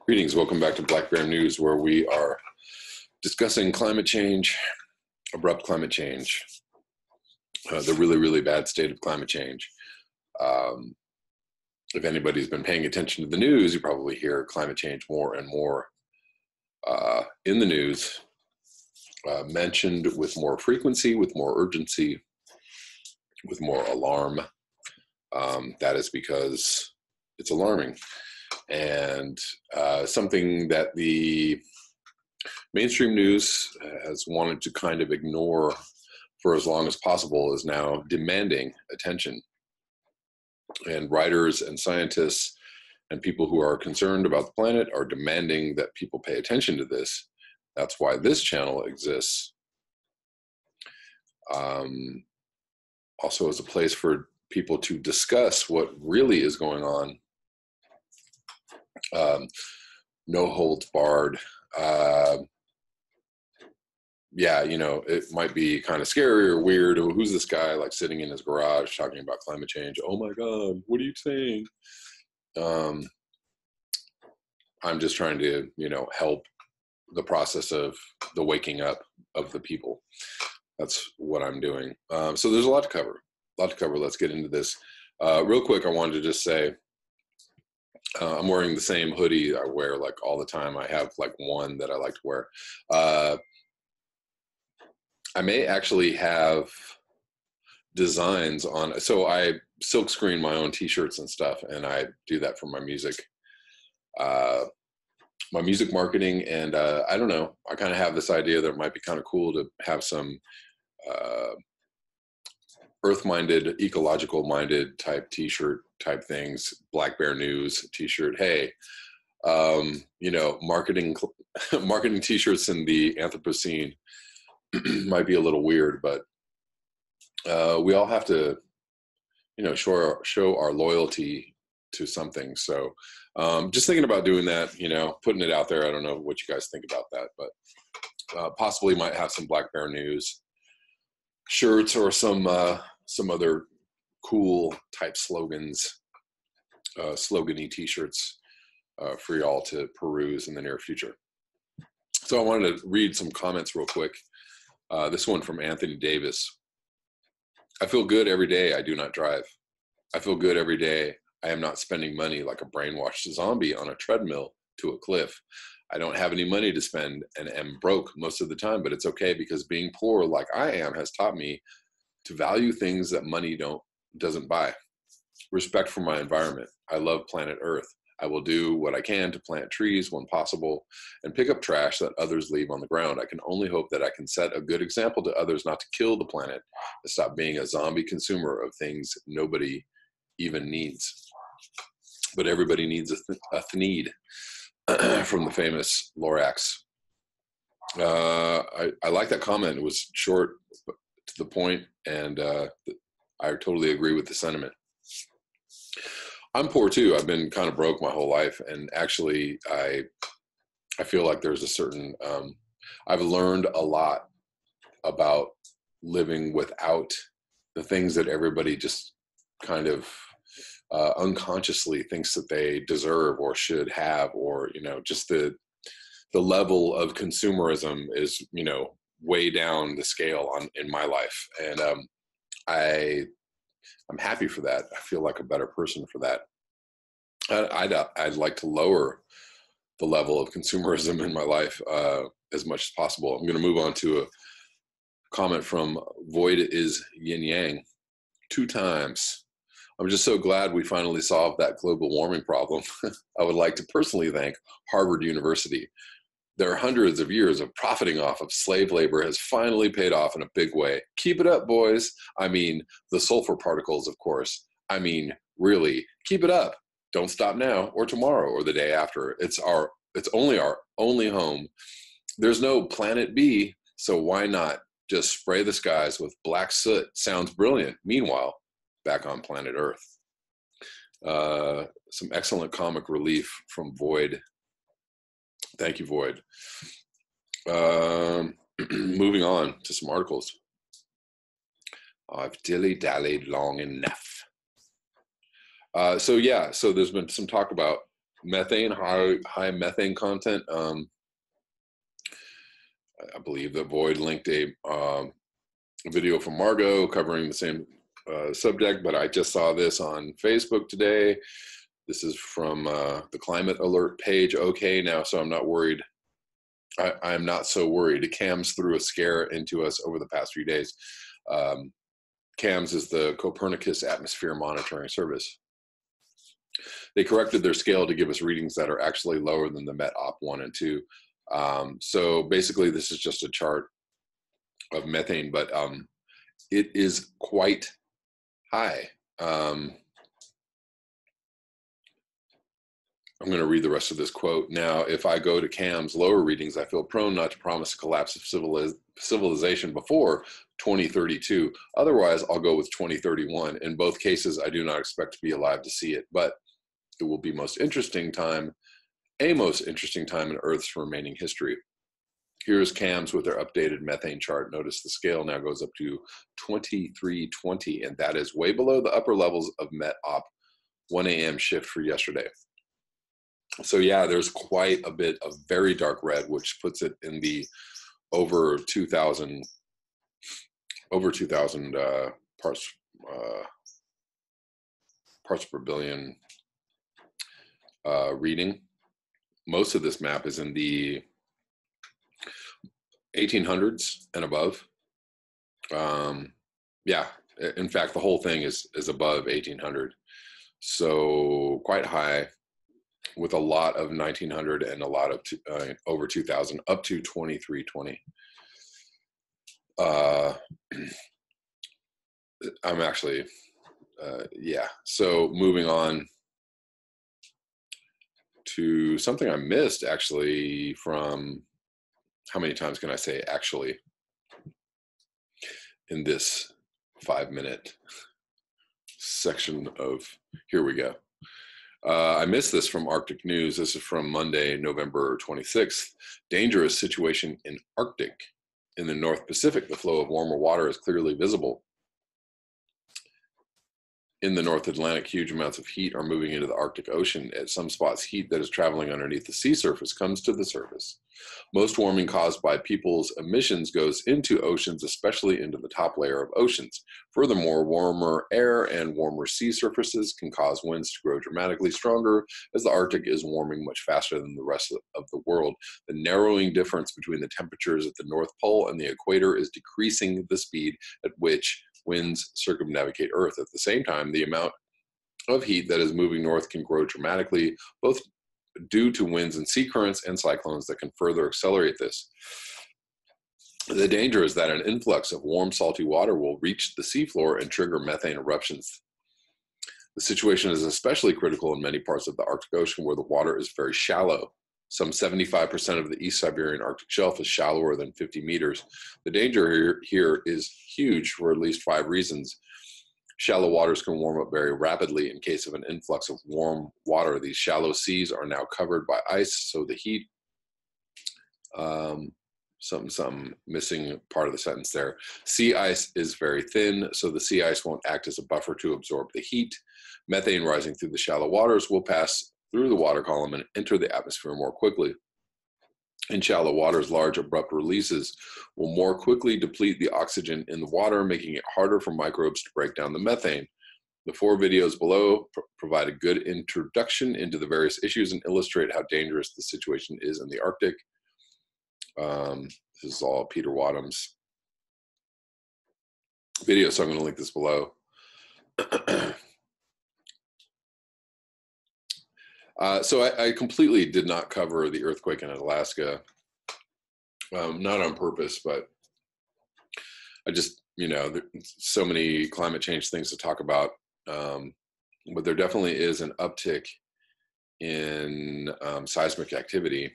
Greetings, welcome back to Black Bear News, where we are discussing climate change, abrupt climate change, the really, really bad state of climate change. If anybody's been paying attention to the news, you probably hear climate change more and more in the news, mentioned with more frequency, with more urgency, with more alarm. That is because it's alarming. And something that the mainstream news has wanted to kind of ignore for as long as possible is now demanding attention. And writers and scientists and people who are concerned about the planet are demanding that people pay attention to this. That's why this channel exists. Also as a place for people to discuss what really is going on. No holds barred. Yeah, you know, it might be kind of scary or weird. Who's this guy like sitting in his garage talking about climate change? Oh my God, what are you saying? I'm just trying to, you know, help the process of the waking up of the people. That's what I'm doing. So there's a lot to cover. Let's get into this. Real quick, I wanted to just say, I'm wearing the same hoodie I wear like all the time. I have like one that I like to wear. I may actually have designs on, so I silk screen my own t-shirts and stuff, and I do that for my music marketing. And I don't know, I kind of have this idea that it might be kind of cool to have some earth-minded, ecological-minded type t-shirt type things, Black Bear News t-shirt. Hey, you know, marketing t-shirts in the Anthropocene might be a little weird, but we all have to, you know, show our loyalty to something. So just thinking about doing that, you know, putting it out there. I don't know what you guys think about that, but possibly might have some Black Bear News shirts or some other cool type slogans, slogan-y t-shirts for y'all to peruse in the near future. So I wanted to read some comments real quick. This one from Anthony Davis. I feel good every day I do not drive. I feel good every day I am not spending money like a brainwashed zombie on a treadmill to a cliff. I don't have any money to spend and am broke most of the time, but it's okay because being poor like I am has taught me to value things that money doesn't buy. Respect for my environment. I love planet Earth. I will do what I can to plant trees when possible and pick up trash that others leave on the ground. I can only hope that I can set a good example to others not to kill the planet, to stop being a zombie consumer of things nobody even needs. But everybody needs a need from the famous Lorax. I like that comment. It was short, to the point, and I totally agree with the sentiment. I'm poor too. I've been kind of broke my whole life, and actually I feel like there's a certain I've learned a lot about living without the things that everybody just kind of unconsciously thinks that they deserve or should have, or, you know, just the level of consumerism is, you know, way down the scale in my life. And I'm happy for that. I feel like a better person for that. I'd like to lower the level of consumerism in my life as much as possible. I'm going to move on to a comment from Void is Yin Yang. 2 times. I'm just so glad we finally solved that global warming problem. I would like to personally thank Harvard University. Their hundreds of years of profiting off of slave labor has finally paid off in a big way. Keep it up, boys. I mean, the sulfur particles, of course. I mean, really, keep it up. Don't stop now or tomorrow or the day after. It's only our only home. There's no planet B, so why not just spray the skies with black soot? Sounds brilliant. Meanwhile, back on planet Earth. Some excellent comic relief from Void. Thank you, Void. Moving on to some articles. I've dilly-dallied long enough. So there's been some talk about methane, high methane content. I believe that Void linked a video from Margot covering the same subject, but I just saw this on Facebook today. This is from the climate alert page. Okay, now, so I'm not worried. I'm not so worried. CAMS threw a scare into us over the past few days. CAMS is the Copernicus Atmosphere Monitoring Service. They corrected their scale to give us readings that are actually lower than the Met Op 1 and 2. So basically, this is just a chart of methane, but it is quite high. I'm going to read the rest of this quote. Now, if I go to CAM's lower readings, I feel prone not to promise a collapse of civilization before 2032. Otherwise, I'll go with 2031. In both cases, I do not expect to be alive to see it, but it will be a most interesting time in Earth's remaining history. Here's CAMS with their updated methane chart. Notice the scale now goes up to 2320, and that is way below the upper levels of Met Op 1 a.m. shift for yesterday. So yeah, there's quite a bit of very dark red, which puts it in the over 2,000 parts per billion reading. Most of this map is in the 1800s and above. Yeah, in fact, the whole thing is above 1800. So quite high, with a lot of 1900 and a lot of over 2000, up to 2320. I'm actually, yeah. So moving on to something I missed actually from, how many times can I say actually in this 5-minute section of, here we go. I missed this from Arctic News. This is from Monday, November 26th. Dangerous situation in Arctic. In the North Pacific, the flow of warmer water is clearly visible. In the North Atlantic, huge amounts of heat are moving into the Arctic Ocean. At some spots, heat that is traveling underneath the sea surface comes to the surface. Most warming caused by people's emissions goes into oceans, especially into the top layer of oceans. Furthermore, warmer air and warmer sea surfaces can cause winds to grow dramatically stronger, as the Arctic is warming much faster than the rest of the world. The narrowing difference between the temperatures at the North Pole and the equator is decreasing the speed at which winds circumnavigate Earth. At the same time, the amount of heat that is moving north can grow dramatically, both due to winds and sea currents and cyclones that can further accelerate this. The danger is that an influx of warm, salty water will reach the seafloor and trigger methane eruptions. The situation is especially critical in many parts of the Arctic Ocean where the water is very shallow. Some 75% of the East Siberian Arctic shelf is shallower than 50 meters. The danger here is huge for at least 5 reasons. Shallow waters can warm up very rapidly in case of an influx of warm water. These shallow seas are now covered by ice, so the heat, missing part of the sentence there. Sea ice is very thin, so the sea ice won't act as a buffer to absorb the heat. Methane rising through the shallow waters will pass through the water column and enter the atmosphere more quickly. In shallow waters, large abrupt releases will more quickly deplete the oxygen in the water, making it harder for microbes to break down the methane. The 4 videos below provide a good introduction into the various issues and illustrate how dangerous the situation is in the Arctic. This is all Peter Wadham's video, so I'm going to link this below. So I completely did not cover the earthquake in Alaska, not on purpose, but I just, there's so many climate change things to talk about, but there definitely is an uptick in seismic activity.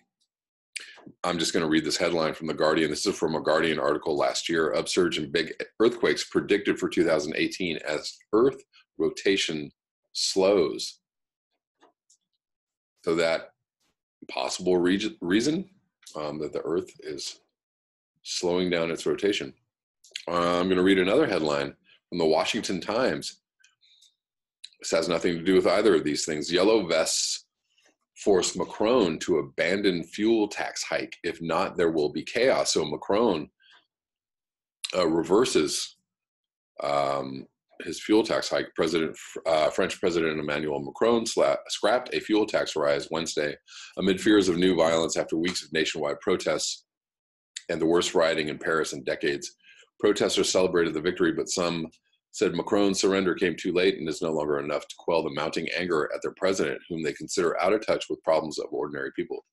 I'm just going to read this headline from The Guardian. This is from a Guardian article last year. Upsurge and big earthquakes predicted for 2018 as Earth rotation slows. So that possible reason that the Earth is slowing down its rotation. I'm going to read another headline From the Washington Times. This has nothing to do with either of these things. Yellow vests force Macron to abandon fuel tax hike. If not, there will be chaos. So Macron reverses his fuel tax hike. French President Emmanuel Macron scrapped a fuel tax rise Wednesday amid fears of new violence after weeks of nationwide protests and the worst rioting in Paris in decades. Protesters celebrated the victory, but some said Macron's surrender came too late and is no longer enough to quell the mounting anger at their president, whom they consider out of touch with problems of ordinary people.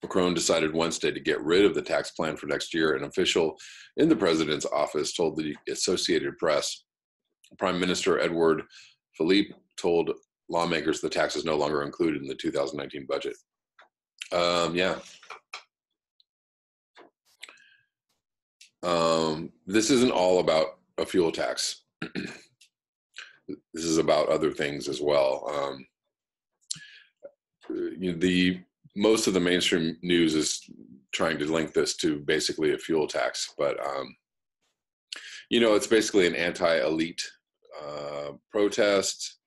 Macron decided Wednesday to get rid of the tax plan for next year. An official in the president's office told the Associated Press. Prime Minister Edouard Philippe told lawmakers the tax is no longer included in the 2019 budget. This isn't all about a fuel tax. This is about other things as well. Most of the mainstream news is trying to link this to basically a fuel tax, but it's basically an anti-elite protest.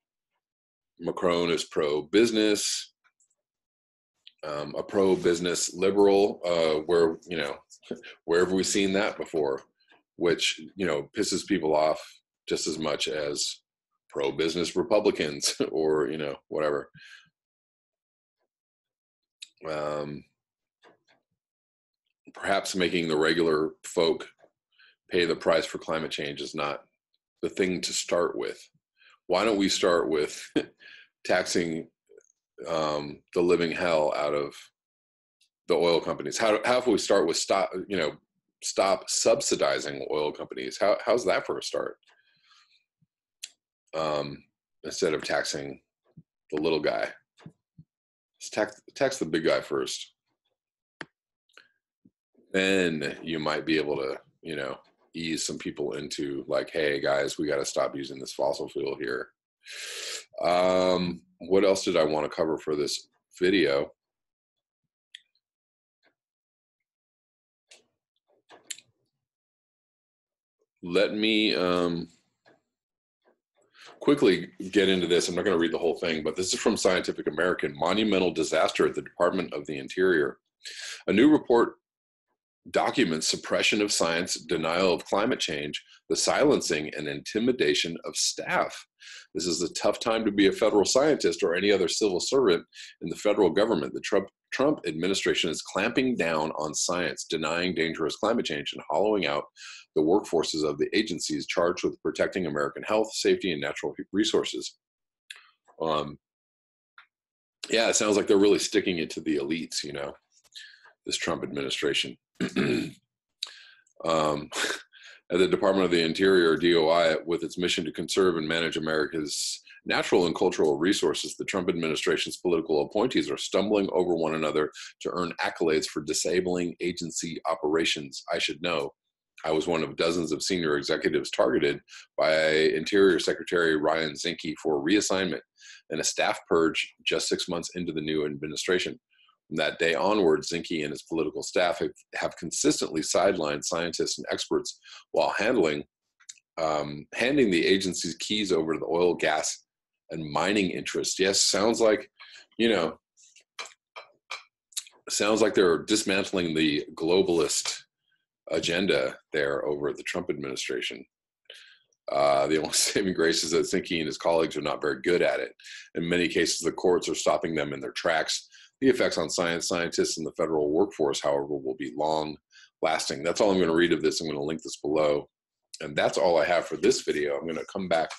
Macron is pro-business, a pro-business liberal, where have we seen that before? Which, pisses people off just as much as pro-business Republicans or, whatever. Perhaps making the regular folk pay the price for climate change is not the thing to start with. Why don't we start with taxing the living hell out of the oil companies? How if we start with stop subsidizing oil companies? How's that for a start? Instead of taxing the little guy. Tax the big guy first. Then you might be able to, ease some people into like, hey guys, we got to stop using this fossil fuel here. What else did I want to cover for this video? Let me quickly get into this. I'm not going to read the whole thing, but this is from Scientific American. Monumental disaster at the Department of the Interior. A new report documents suppression of science, denial of climate change, the silencing and intimidation of staff. This is a tough time to be a federal scientist or any other civil servant in the federal government. The Trump administration is clamping down on science, denying dangerous climate change, and hollowing out the workforces of the agencies charged with protecting American health, safety, and natural resources. It sounds like they're really sticking it to the elites, this Trump administration. At the Department of the Interior, DOI, with its mission to conserve and manage America's natural and cultural resources, the Trump administration's political appointees are stumbling over one another to earn accolades for disabling agency operations. I should know. I was one of dozens of senior executives targeted by Interior Secretary Ryan Zinke for reassignment and a staff purge just 6 months into the new administration. From that day onward, Zinke and his political staff have consistently sidelined scientists and experts while handing the agency's keys over to the oil, gas, and mining interests. Yes, sounds like they're dismantling the globalist agenda there over at the Trump administration. The only saving grace is that Zinke and his colleagues are not very good at it. In many cases, the courts are stopping them in their tracks. The effects on scientists and the federal workforce, however, will be long lasting. That's all I'm going to read of this. I'm going to link this below. And that's all I have for this video. I'm going to come back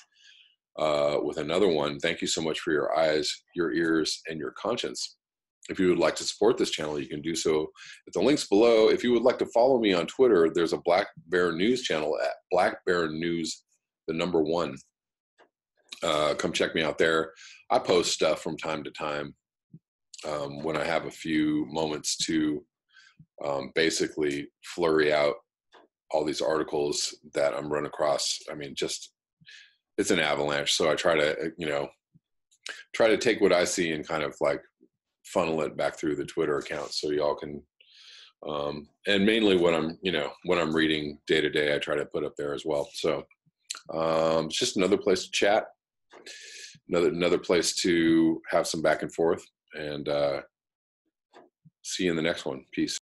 with another one. Thank you so much for your eyes, your ears, and your conscience. If you would like to support this channel, you can do so at the links below. If you would like to follow me on Twitter, there's a Black Bear News channel at Black Bear News, the number 1. Come check me out there. I post stuff from time to time when I have a few moments to basically flurry out all these articles that I'm run across. I mean, it's an avalanche. So I try to take what I see and kind of like funnel it back through the Twitter account so y'all can And mainly what I'm reading day to day, I try to put up there as well. So it's just another place to chat, another place to have some back and forth, and see you in the next one. Peace.